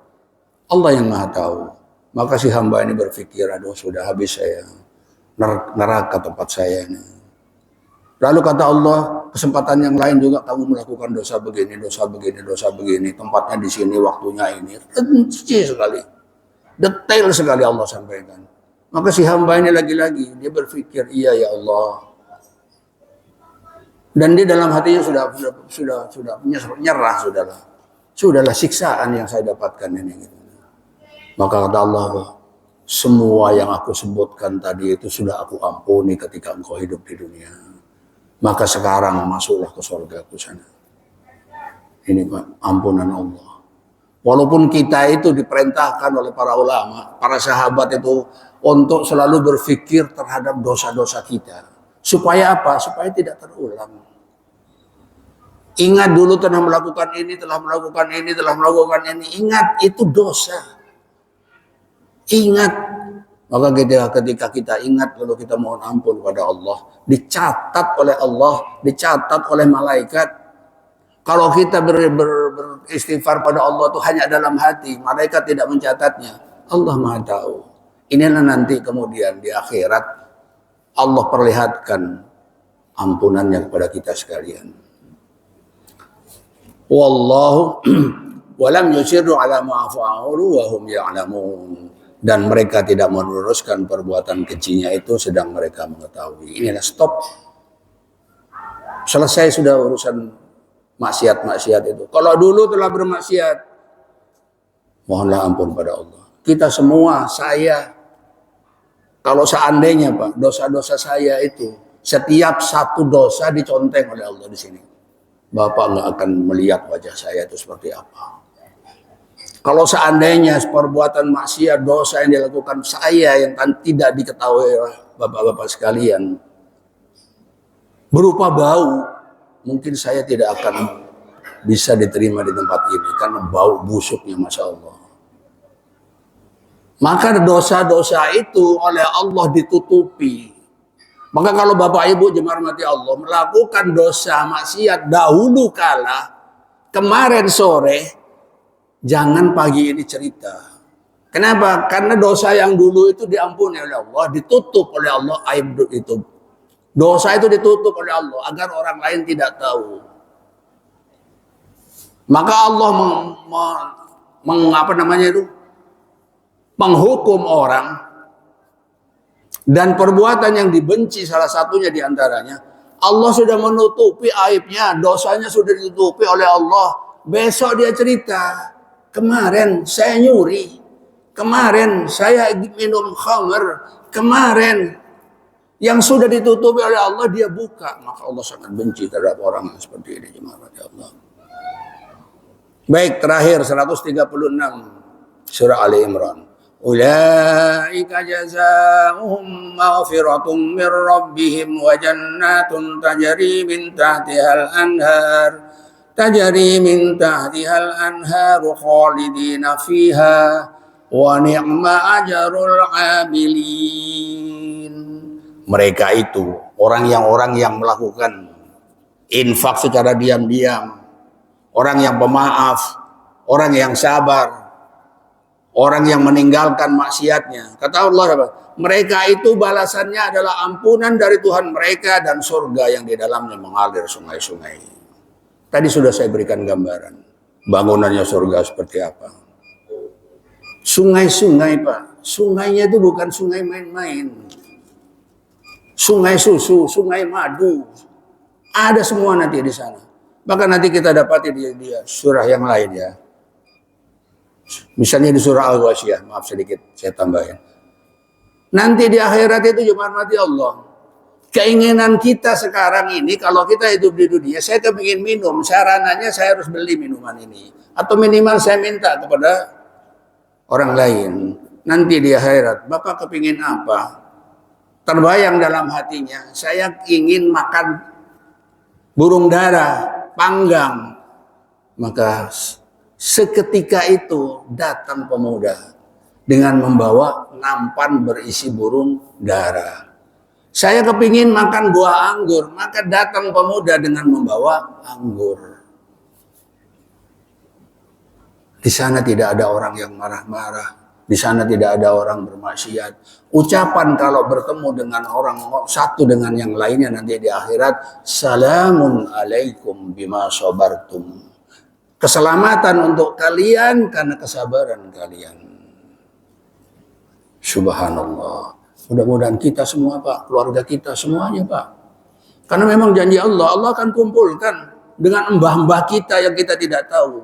Allah yang maha tahu. Maka si hamba ini berpikir, aduh sudah habis saya. Neraka tempat saya ini. Lalu kata Allah, kesempatan yang lain juga kamu melakukan dosa begini, dosa begini, dosa begini. Tempatnya di sini, waktunya ini. Rinci sekali. Detail sekali Allah sampaikan. Maka si hamba ini lagi-lagi, dia berpikir, iya ya Allah. Dan dia dalam hatinya sudah nyerah, sudahlah siksaan yang saya dapatkan ini. Gitu. Maka kata Allah, semua yang aku sebutkan tadi itu sudah aku ampuni ketika engkau hidup di dunia. Maka sekarang masuklah ke surga aku sana. Ini ampunan Allah. Walaupun kita itu diperintahkan oleh para ulama, para sahabat itu untuk selalu berpikir terhadap dosa-dosa kita. Supaya apa? Supaya tidak terulang. Ingat dulu telah melakukan ini, telah melakukan ini, telah melakukan ini. Ingat, itu dosa. Ingat. Maka ketika kita ingat lalu kita mohon ampun kepada Allah, dicatat oleh Allah, dicatat oleh malaikat. Kalau kita beristighfar pada Allah itu hanya dalam hati, malaikat tidak mencatatnya. Allah Maha tahu. Inilah nanti kemudian di akhirat Allah perlihatkan ampunannya kepada kita sekalian. Wallahu walam yusirru ala ma fa'alu wa hum ya'lamun. Dan mereka tidak meneruskan perbuatan kejinya itu sedang mereka mengetahui. Inilah stop. Selesai sudah urusan maksiat-maksiat itu. Kalau dulu telah bermaksiat, mohonlah ampun pada Allah. Kita semua, saya, kalau seandainya Pak, dosa-dosa saya itu, setiap satu dosa diconteng oleh Allah di sini. Bapak nggak akan melihat wajah saya itu seperti apa. Kalau seandainya perbuatan maksiat, dosa yang dilakukan saya yang tidak diketahui oleh bapak-bapak sekalian, berupa bau, mungkin saya tidak akan bisa diterima di tempat ini karena bau busuknya, Masya Allah. Maka dosa-dosa itu oleh Allah ditutupi. Maka kalau Bapak Ibu jemaah rahmati Allah melakukan dosa maksiat dahulu kala, kemarin sore, jangan pagi ini cerita. Kenapa? Karena dosa yang dulu itu diampuni oleh Allah, ditutup oleh Allah aib itu. Dosa itu ditutup oleh Allah agar orang lain tidak tahu. Maka Allah menghukum orang dan perbuatan yang dibenci salah satunya diantaranya. Allah sudah menutupi aibnya, dosanya sudah ditutupi oleh Allah. Besok dia cerita, kemarin saya nyuri, kemarin saya minum khamr, kemarin yang sudah ditutupi oleh Allah dia buka. Maka Allah sangat benci terhadap orang yang seperti ini, jemaah Allah. Baik, terakhir 136 surah Ali Imran. Ulaika jazaohum maghfiratum mir rabbihim wa jannatun tajri min tahtihal anhar. Tajri min tahtihal anharu khalidina fiha wa ni'ma ajrul amilin. Mereka itu orang yang melakukan infak secara diam-diam, orang yang pemaaf, orang yang sabar, orang yang meninggalkan maksiatnya. Kata Allah, mereka itu balasannya adalah ampunan dari Tuhan mereka dan surga yang di dalamnya mengalir sungai-sungai. Tadi sudah saya berikan gambaran bangunannya surga seperti apa. Sungai-sungai Pak, sungainya itu bukan sungai main-main. Sungai susu, sungai madu, ada semua nanti di sana. Maka nanti kita dapati di surah yang lain ya. Misalnya di surah Al-Ghasyiyah, maaf sedikit saya tambahin. Nanti di akhirat itu jemaah mati Allah. Keinginan kita sekarang ini, kalau kita hidup di dunia, saya kepingin minum, sarananya saya harus beli minuman ini. Atau minimal saya minta kepada orang lain. Nanti di akhirat, Bapak kepingin apa? Terbayang dalam hatinya, saya ingin makan burung dara, panggang. Maka seketika itu datang pemuda dengan membawa nampan berisi burung dara. Saya kepingin makan buah anggur, maka datang pemuda dengan membawa anggur. Di sana tidak ada orang yang marah-marah. Di sana tidak ada orang bermaksiat. Ucapan kalau bertemu dengan orang satu dengan yang lainnya nanti di akhirat, salamun alaikum bima sabartum. Keselamatan untuk kalian karena kesabaran kalian. Subhanallah. Mudah-mudahan kita semua Pak, keluarga kita semuanya Pak. Karena memang janji Allah, Allah akan kumpulkan dengan mbah-mbah kita yang kita tidak tahu.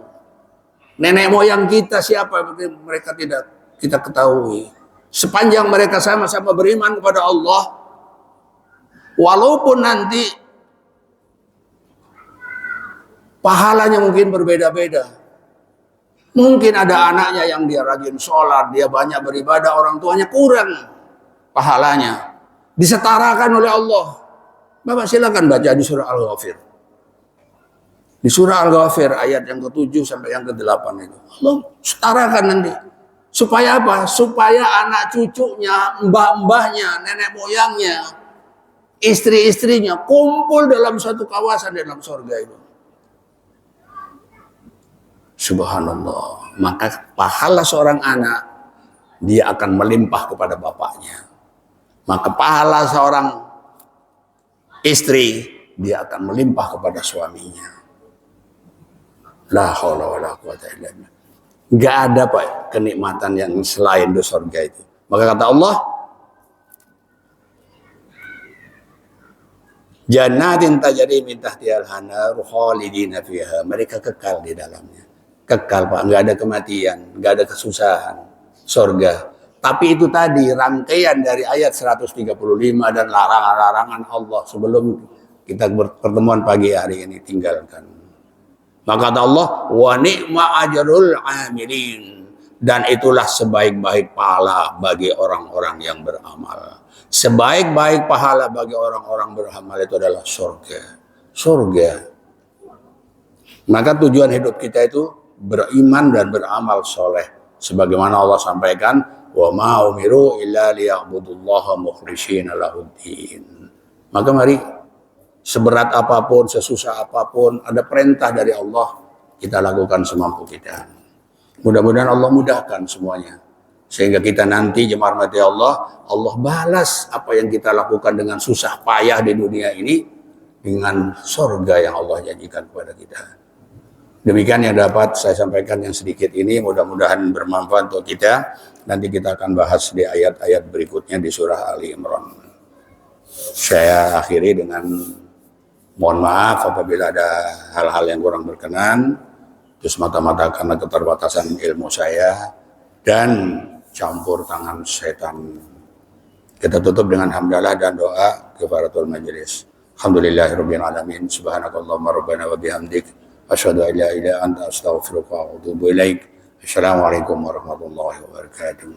Nenek moyang kita siapa mereka tidak kita ketahui. Sepanjang mereka sama-sama beriman kepada Allah, walaupun nanti pahalanya mungkin berbeda-beda. Mungkin ada anaknya yang dia rajin sholat, dia banyak beribadah, orang tuanya kurang pahalanya. Disetarakan oleh Allah. Bapak silakan baca di surah Al-Ghafir. Di surah Al-Ghafir ayat yang ke-7 sampai yang ke-8 itu. Allah setarakan nanti. Supaya apa? Supaya anak cucunya, mbah-mbahnya, nenek moyangnya, istri-istrinya kumpul dalam satu kawasan dalam surga itu. Subhanallah. Maka pahala seorang anak dia akan melimpah kepada bapaknya. Maka pahala seorang istri dia akan melimpah kepada suaminya. La haula wala quwata illa billah. Enggak ada Pak kenikmatan yang selain di surga itu. Maka kata Allah, jannatin tajri min tahtihal anhar khalidina fiha. Mereka kekal di dalamnya. Kekal Pak, enggak ada kematian, enggak ada kesusahan. Surga. Tapi itu tadi rangkaian dari ayat 135 dan larangan-larangan Allah sebelum kita pertemuan pagi hari ini tinggalkan. Maka kata Allah, wa ni'ma ajrul amilin, dan itulah sebaik-baik pahala bagi orang-orang yang beramal. Sebaik-baik pahala bagi orang-orang beramal itu adalah surga. Surga. Maka tujuan hidup kita itu beriman dan beramal soleh. Sebagaimana Allah sampaikan, wa ma umiru illa liya'budullaha mukhlishina lahuddin. Maka mari, seberat apapun, sesusah apapun, ada perintah dari Allah, kita lakukan semampu kita. Mudah-mudahan Allah mudahkan semuanya. Sehingga kita nanti jemaah rahmati Allah, Allah balas apa yang kita lakukan dengan susah payah di dunia ini dengan surga yang Allah janjikan kepada kita. Demikian yang dapat saya sampaikan yang sedikit ini, mudah-mudahan bermanfaat untuk kita. Nanti kita akan bahas di ayat-ayat berikutnya di surah Ali Imran. Saya akhiri dengan mohon maaf apabila ada hal-hal yang kurang berkenan, itu semata-mata karena keterbatasan ilmu saya dan campur tangan setan. Kita tutup dengan hamdalah dan doa kifaratul majelis. Alhamdulillahirabbil alamin. Subhanakallahumma rabbana wa bihamdik asyhadu an la ilaha illa anta astaghfiruka wa atubu ilaik. Assalamualaikum warahmatullahi wabarakatuh.